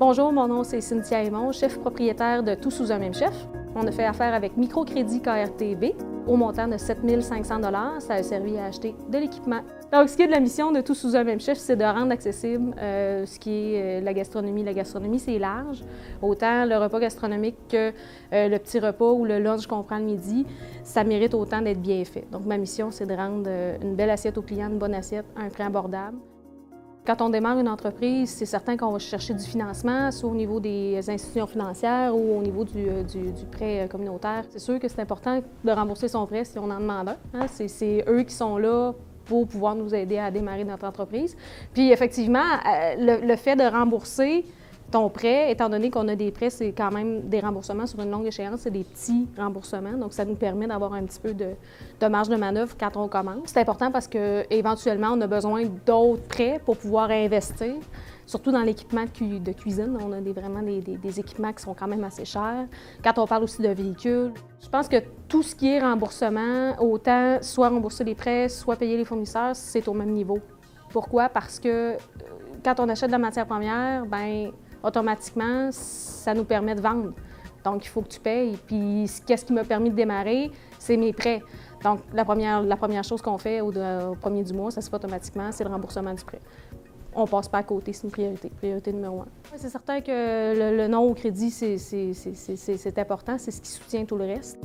Bonjour, mon nom c'est Cynthia Aymon, chef propriétaire de Tout sous un même chef. On a fait affaire avec Microcrédit KRTB au montant de 7 500 $. Ça a servi à acheter de l'équipement. Donc, ce qui est de la mission de Tout sous un même chef, c'est de rendre accessible ce qui est la gastronomie. La gastronomie, c'est large. Autant le repas gastronomique que le petit repas ou le lunch qu'on prend le midi, ça mérite autant d'être bien fait. Donc, ma mission, c'est de rendre une belle assiette au client, une bonne assiette, à un prix abordable. Quand on démarre une entreprise, c'est certain qu'on va chercher du financement, soit au niveau des institutions financières ou au niveau du prêt communautaire. C'est sûr que c'est important de rembourser son prêt si on en demande un. Hein? C'est eux qui sont là pour pouvoir nous aider à démarrer notre entreprise. Puis effectivement, le fait de rembourser ton prêt, étant donné qu'on a des prêts, c'est quand même des remboursements sur une longue échéance, c'est des petits remboursements, donc ça nous permet d'avoir un petit peu de marge de manœuvre quand on commence. C'est important parce qu'éventuellement, on a besoin d'autres prêts pour pouvoir investir, surtout dans l'équipement de cuisine. On a vraiment des équipements qui sont quand même assez chers. Quand on parle aussi de véhicules, je pense que tout ce qui est remboursement, autant soit rembourser les prêts, soit payer les fournisseurs, c'est au même niveau. Pourquoi? Parce que quand on achète de la matière première, bien, automatiquement, ça nous permet de vendre. Donc, il faut que tu payes. Puis, qu'est-ce qui m'a permis de démarrer? C'est mes prêts. Donc, la première chose qu'on fait au premier du mois, ça se fait automatiquement, c'est le remboursement du prêt. On ne passe pas à côté, c'est une priorité. Priorité numéro 1. C'est certain que le non au crédit, c'est important, c'est ce qui soutient tout le reste.